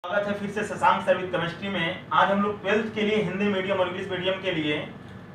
स्वागत है फिर से शशांक सर विद केमिस्ट्री में। आज हम लोग 12th के लिए हिंदी मीडियम और इंग्लिश मीडियम के लिए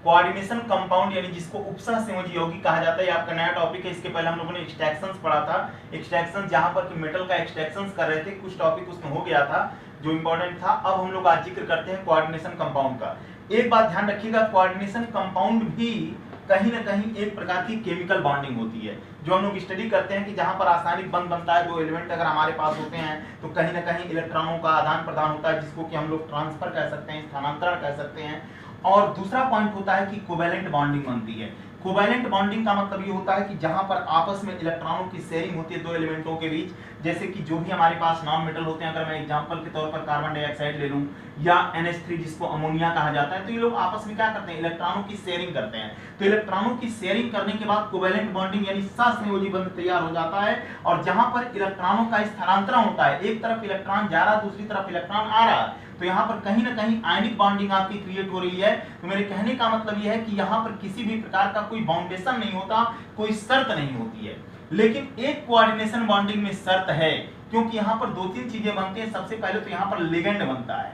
कोऑर्डिनेशन कंपाउंड यानी जिसको उपसह संयोजी यौगिक कहा जाता है, ये आपका नया टॉपिक है। इसके पहले हम लोगों ने एक्सट्रैक्शंस पढ़ा था। एक्सट्रैक्शन जहां पर कि मेटल का एक्सट्रैक्शंस कर रहे थे, कुछ टॉपिक उसमें हो गया था जो इंपॉर्टेंट था। अब हम लोग आज जिक्र करते हैं कोऑर्डिनेशन कंपाउंड का। एक बात ध्यान रखिएगा, कोऑर्डिनेशन कंपाउंड भी कहीं ना कहीं एक प्रकार की केमिकल बॉन्डिंग होती है जो हम लोग स्टडी करते हैं कि जहां पर रासायनिक बंध बनता है। दो एलिमेंट अगर हमारे पास होते हैं तो कहीं ना कहीं इलेक्ट्रॉनों का आदान प्रदान होता है, जिसको कि हम लोग ट्रांसफर कह सकते हैं, स्थानांतरण कह सकते हैं। और दूसरा पॉइंट होता है कि कोवैलेंट बॉन्डिंग बनती है। कोवैलेंट बॉन्डिंग का मतलब ये होता है कि जहां पर आपस में इलेक्ट्रॉनों की शेयरिंग होती है दो एलिमेंटों के बीच। जैसे कि जो भी हमारे पास नॉन मेटल होते हैं, अगर मैं एग्जांपल के तौर पर कार्बन डाइऑक्साइड ले लूं या NH3 जिसको अमोनिया कहा जाता है, तो ये लोग आपस में क्या करते हैं, इलेक्ट्रॉनों की शेयरिंग करते हैं। तो इलेक्ट्रॉनों की शेयरिंग करने के बाद कोवैलेंट बॉन्डिंग यानी सहसंयोजी बंध तैयार हो जाता है। और जहां पर इलेक्ट्रॉनों का स्थानांतरण होता है, एक तरफ इलेक्ट्रॉन जा रहा है, दूसरी तरफ इलेक्ट्रॉन आ रहा है, तो यहाँ पर कहीं ना कहीं आयनिक बॉन्डिंग आपकी क्रिएट हो रही है। तो मेरे कहने का मतलब यह है कि यहाँ पर किसी भी प्रकार का कोई बाउंडेशन नहीं होता, कोई शर्त नहीं होती है। लेकिन एक कोऑर्डिनेशन बॉन्डिंग में शर्त है, क्योंकि यहाँ पर दो तीन चीजें बनती हैं। सबसे पहले तो यहाँ पर लिगेंड बनता है,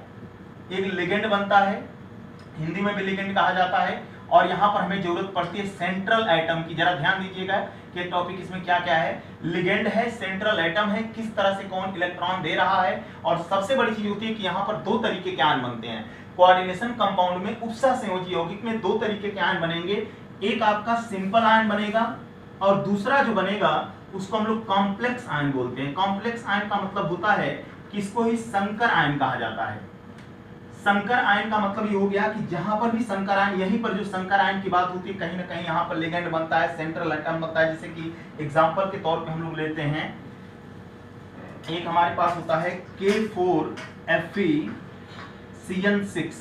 एक लिगेंड बनता है, हिंदी में भी लिगेंड कहा जाता है। और यहाँ पर हमें जरूरत पड़ती है सेंट्रल एटम की। जरा ध्यान दीजिएगा कि टॉपिक इसमें क्या क्या है। लिगेंड है, सेंट्रल एटम है, किस तरह से कौन इलेक्ट्रॉन दे रहा है। और सबसे बड़ी चीज होती है कि यहाँ पर दो तरीके के आयन बनते हैं। कोऑर्डिनेशन कंपाउंड में उपसह संयोजी यौगिक में दो तरीके के आयन बनेंगे। एक आपका सिंपल आयन बनेगा और दूसरा जो बनेगा उसको हम लोग कॉम्प्लेक्स आयन बोलते हैं। कॉम्प्लेक्स आयन का मतलब होता है कि इसको ही संकर आयन कहा जाता है। संकर आयन का मतलब ये हो गया कि जहां पर भी संकर आयन, यहीं पर जो संकर आयन की बात होती है, कहीं ना कहीं यहाँ पर लिगेंड बनता है, सेंट्रल एटम बनता है। जैसे कि एग्जांपल के तौर पे हम लोग लेते हैं, एक हमारे पास होता है K4FeCN6,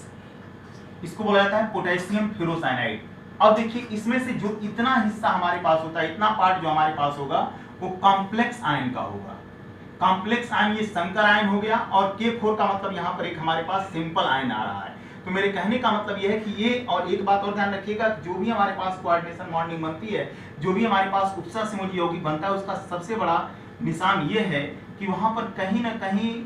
इसको बोला जाता है पोटेशियम फेरोसाइनाइड। अब देखिए इसमें से जो इतना हिस्सा हमारे पास होता है, इतना पार्ट जो हमारे पास होगा वो कॉम्प्लेक्स आयन का होगा। कॉम्प्लेक्स आयन ये संकर आयन हो गया। और K4 का मतलब यहाँ पर एक हमारे पास सिंपल आयन आ रहा है। तो मेरे कहने का मतलब यह है कि ये, और एक बात और ध्यान रखिएगा, जो भी हमारे पास कोऑर्डिनेशन बॉन्डिंग बनती है, जो भी हमारे पास उपसह संयोजी यौगिक बनता है, उसका सबसे बड़ा निशान ये है कि वहां पर कहीं ना कहीं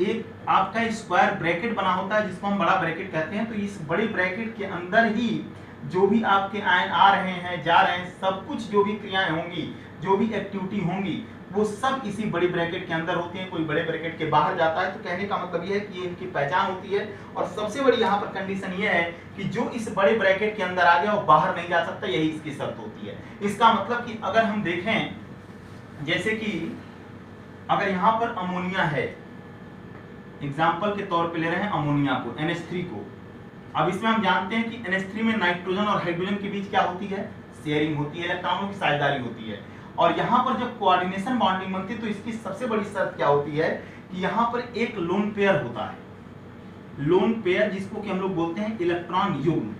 एक आपका स्क्वायर ब्रैकेट बना होता है, जिसको हम बड़ा ब्रैकेट कहते हैं। तो इस बड़े ब्रैकेट के अंदर ही जो भी आपके आयन आ रहे हैं, जा रहे हैं, सब कुछ जो भी क्रियाएं होंगी, जो भी एक्टिविटी होंगी, वो सब इसी बड़ी ब्रैकेट के अंदर होती है, कोई बड़े ब्रैकेट के बाहर जाता है। तो कहने का मतलब ये है कि ये इनकी पहचान होती है। और सबसे बड़ी यहाँ पर कंडीशन ये है कि जो इस बड़े ब्रैकेट के अंदर आ गया वो बाहर नहीं जा सकता, यही इसकी शर्त होती है। इसका मतलब कि अगर हम देखें, जैसे कि अगर यहाँ पर अमोनिया है, एग्जाम्पल के तौर पर ले रहे हैं अमोनिया को, NH3 को। अब इसमें हम जानते हैं कि NH3 में नाइट्रोजन और हाइड्रोजन के बीच क्या होती है, शेयरिंग होती है, इलेक्ट्रॉनों की साझेदारी होती है। और यहाँ पर जब कोऑर्डिनेशन बॉन्डिंग बनती है तो इसकी सबसे बड़ी शर्त क्या होती है कि यहाँ पर एक लोन पेयर होता है, लोन पेयर, जिसको कि हम लोग बोलते हैं इलेक्ट्रॉन युग्म।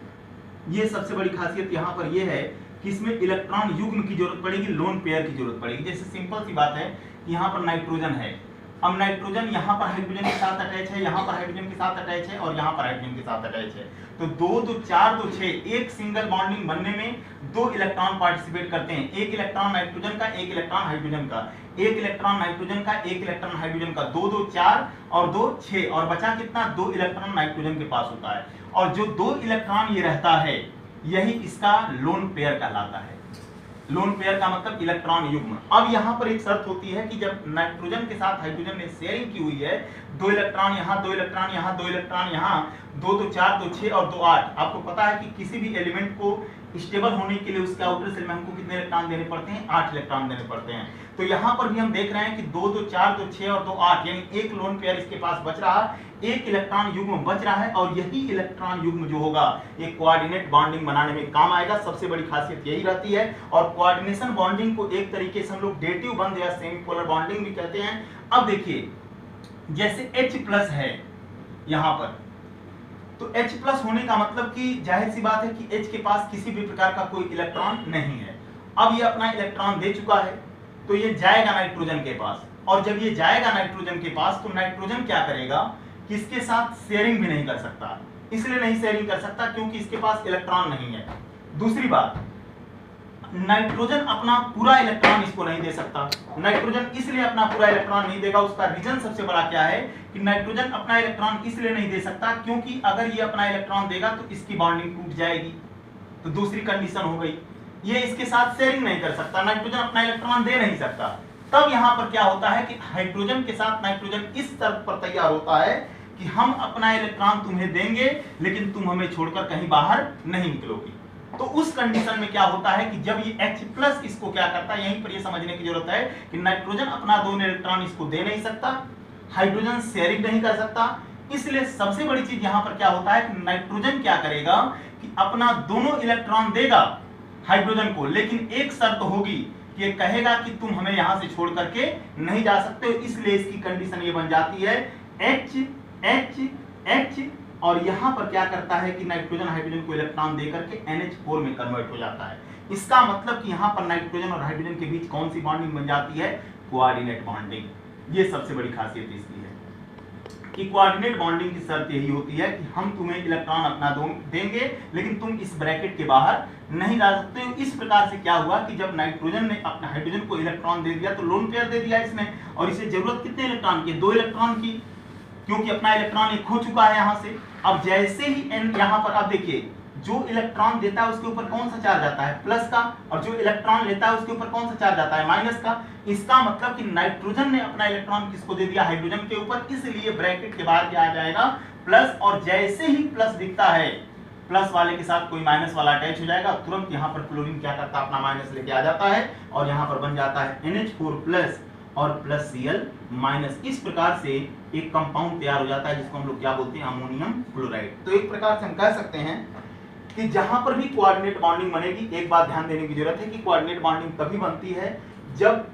ये सबसे बड़ी खासियत यहाँ पर ये है कि इसमें इलेक्ट्रॉन युग्म की जरूरत पड़ेगी, लोन पेयर की जरूरत पड़ेगी। जैसे सिंपल सी बात है कि यहाँ पर नाइट्रोजन है, अब नाइट्रोजन यहाँ पर हाइड्रोजन के साथ अटैच है, यहाँ पर हाइड्रोजन के साथ अटैच है और यहाँ पर हाइड्रोजन के साथ अटैच है। तो 2 2 4 2 6, एक सिंगल बॉन्डिंग बनने में 2 इलेक्ट्रॉन पार्टिसिपेट करते हैं। एक इलेक्ट्रॉन नाइट्रोजन का, एक इलेक्ट्रॉन हाइड्रोजन का, एक इलेक्ट्रॉन नाइट्रोजन का, एक इलेक्ट्रॉन हाइड्रोजन का, 2 2 4 और 2 6, और बचा कितना, 2 इलेक्ट्रॉन नाइट्रोजन के पास होता है। और जो 2 इलेक्ट्रॉन ये रहता है, यही इसका लोन पेयर कहलाता है। लोन पेयर का मतलब इलेक्ट्रॉन युग्म। अब यहाँ पर एक शर्त होती है कि जब नाइट्रोजन के साथ हाइड्रोजन ने शेयरिंग की हुई है, 2 इलेक्ट्रॉन यहाँ, 2 इलेक्ट्रॉन यहाँ, 2 इलेक्ट्रॉन यहाँ, 2 2 4 2 6 और 2 8। आपको पता है कि किसी भी एलिमेंट को स्टेबल होने के लिए उसके आउटर सेल में हमको कितने इलेक्ट्रॉन देने पड़ते हैं, 8 इलेक्ट्रॉन देने पड़ते हैं। तो यहाँ पर भी हम देख रहे हैं कि 2 2 4 2 6 और 2 8, यानी एक लोन पेयर इसके पास बच रहा है, एक इलेक्ट्रॉन युग्म बच रहा है। और यही इलेक्ट्रॉन युग्म जो होगा ये कोऑर्डिनेट बॉन्डिंग बनाने में काम आएगा। सबसे बड़ी खासियत यही रहती है। और कोऑर्डिनेशन बॉन्डिंग को एक तरीके से हम लोग डेटिव बंध या सेमीपोलर बॉन्डिंग भी कहते हैं। अब देखिए, जैसे H+ है यहाँ पर, तो H+ होने का मतलब कि जाहिर सी बात है कि H के पास किसी भी प्रकार का कोई इलेक्ट्रॉन नहीं है। अब ये अपना इलेक्ट्रॉन दे चुका है, तो ये जाएगा नाइट्रोजन के पास। और जब ये जाएगा नाइट्रोजन के पास, तो नाइट्रोजन क्या करेगा, किसके साथ शेयरिंग भी नहीं कर सकता। इसलिए नहीं शेयरिंग कर सकता क्योंकि इसके पास इलेक्ट्रॉन नहीं है। दूसरी बात, नाइट्रोजन अपना पूरा इलेक्ट्रॉन इसको नहीं दे सकता। नाइट्रोजन इसलिए अपना पूरा इलेक्ट्रॉन नहीं देगा, उसका रीजन सबसे बड़ा क्या है कि नाइट्रोजन अपना इलेक्ट्रॉन इसलिए नहीं दे सकता क्योंकि अगर ये अपना इलेक्ट्रॉन देगा तो इसकी बॉन्डिंग टूट जाएगी, तो दूसरी कंडीशन हो गई, ये इसके साथ शेयरिंग नहीं कर सकता, नाइट्रोजन अपना इलेक्ट्रॉन दे नहीं सकता। तब यहां पर क्या होता है कि हाइड्रोजन के साथ नाइट्रोजन इस शर्त पर तैयार होता है कि हम अपना इलेक्ट्रॉन तुम्हें देंगे लेकिन तुम हमें छोड़कर कहीं बाहर नहीं निकलोगी। तो उस कंडीशन में क्या होता है कि जब ये H+ इसको क्या करता है, यहीं पर ये समझने की जरूरत है कि नाइट्रोजन अपना दोनों इलेक्ट्रॉन इसको दे नहीं सकता, हाइड्रोजन शेयरिंग नहीं कर सकता, इसलिए सबसे बड़ी चीज यहां पर क्या होता है कि नाइट्रोजन क्या करेगा कि अपना दोनों इलेक्ट्रॉन देगा हाइड्रोजन को, लेकिन एक शर्त होगी कि ये कहेगा कि तुम हमें यहां से छोड़ करके नहीं जा सकते हो, इसलिए इसकी कंडीशन ये बन जाती है H H H, और यहां पर क्या करता है कि नाइट्रोजन हाइड्रोजन को इलेक्ट्रॉन देकर के NH4 में कन्वर्ट हो जाता है। इसका मतलब कि यहां पर नाइट्रोजन और हाइड्रोजन के बीच कौन सी बॉन्डिंग बन जाती है, कोऑर्डिनेट बॉन्डिंग। ये सबसे बड़ी खासियत इसकी है कि कोऑर्डिनेट बॉन्डिंग की शर्त यही होती है कि हम तुम्हें इलेक्ट्रॉन अपना देंगे लेकिन तुम इस ब्रैकेट के बाहर नहीं जा सकते हो। इस प्रकार से क्या हुआ कि जब नाइट्रोजन ने अपने हाइड्रोजन को इलेक्ट्रॉन दे दिया तो लोन पेयर दे दिया इसने, और इसे जरूरत कितने इलेक्ट्रॉन की, 2 इलेक्ट्रॉन की, क्योंकि अपना इलेक्ट्रॉन एक खो चुका है यहां से। अब जैसे ही n यहां पर, अब देखिए जो इलेक्ट्रॉन देता है उसके ऊपर कौन सा चार्ज आता है, प्लस का, और जो इलेक्ट्रॉन लेता है उसके ऊपर कौन सा चार्ज आता है, माइनस का। इसका मतलब कि नाइट्रोजन ने अपना इलेक्ट्रॉन किसको दे दिया, हाइड्रोजन के ऊपर, इसलिए ब्रैकेट के बाहर क्या आ जाएगा, प्लस, और जैसे ही प्लस दिखता है प्लस वाले के साथ कोई माइनस वाला अटैच हो जाएगा, तुरंत यहाँ पर क्लोरीन क्या करता है, अपना माइनस लेके आ जाता है और यहाँ पर बन जाता है NH4+ और प्लस Cl-। इस प्रकार से एक कंपाउंड तैयार हो जाता है जिसको हम लोग क्या बोलते हैं, अमोनियम क्लोराइड। तो एक प्रकार से हम कह सकते हैं कि जहां पर भी कोऑर्डिनेट बॉन्डिंग बनेगी, एक बात ध्यान देने की जरूरत है कि कोऑर्डिनेट बॉन्डिंग तभी बनती है जब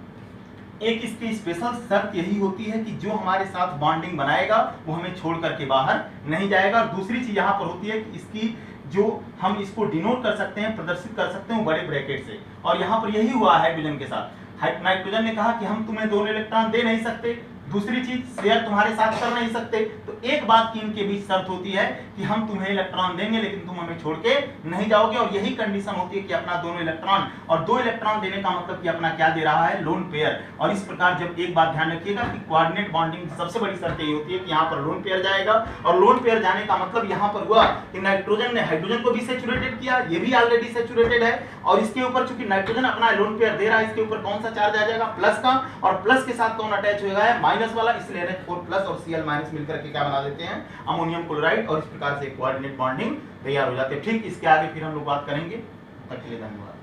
एक इसकी स्पेशल शर्त यही होती है कि जो हमारे साथ बॉन्डिंग बनाएगा वो हमें छोड़ करके बाहर नहीं जाएगा। और दूसरी चीज यहाँ पर होती है कि इसकी जो हम इसको डिनोट कर सकते हैं, प्रदर्शित कर सकते हैं बड़े ब्रैकेट से, और यहाँ पर यही हुआ हाइड्रोजन के साथ। नाइट्रोजन ने कहा कि हम तुम्हें 2 इलेक्ट्रॉन दे नहीं सकते, दूसरी चीज शेयर तुम्हारे साथ कर नहीं सकते, तो एक बात की इनके बीच शर्त होती है कि हम तुम्हें इलेक्ट्रॉन देंगे लेकिन तुम हमें छोड़ के नहीं जाओगे, और यही कंडीशन होती है कि अपना दोनों इलेक्ट्रॉन, और 2 इलेक्ट्रॉन देने का मतलब कि अपना क्या दे रहा है, लोन पेयर। और इस प्रकार जब एक बात ध्यान रखिएगा कि कोऑर्डिनेट बॉन्डिंग की सबसे बड़ी शर्त यही होती है कि यहाँ पर लोन पेयर जाएगा, और लोन पेयर जाने का मतलब यहाँ पर हुआ कि नाइट्रोजन ने हाइड्रोजन को भी सैचुरेटेड किया, ये भी ऑलरेडी सैचुरेटेड है, और इसके ऊपर चूंकि नाइट्रोजन अपना लोन पेयर दे रहा है, इसके ऊपर कौन सा चार्ज आ जाएगा, प्लस का, और प्लस के साथ कौन अटैच हो गया है, माइनस वाला, इसलिए NH4+ और Cl- मिलकर के क्या बना देते हैं, अमोनियम क्लोराइड, और इस प्रकार से कोऑर्डिनेट बॉन्डिंग तैयार हो जाती है। ठीक इसके आगे फिर हम लोग बात करेंगे। तब तक के लिए धन्यवाद।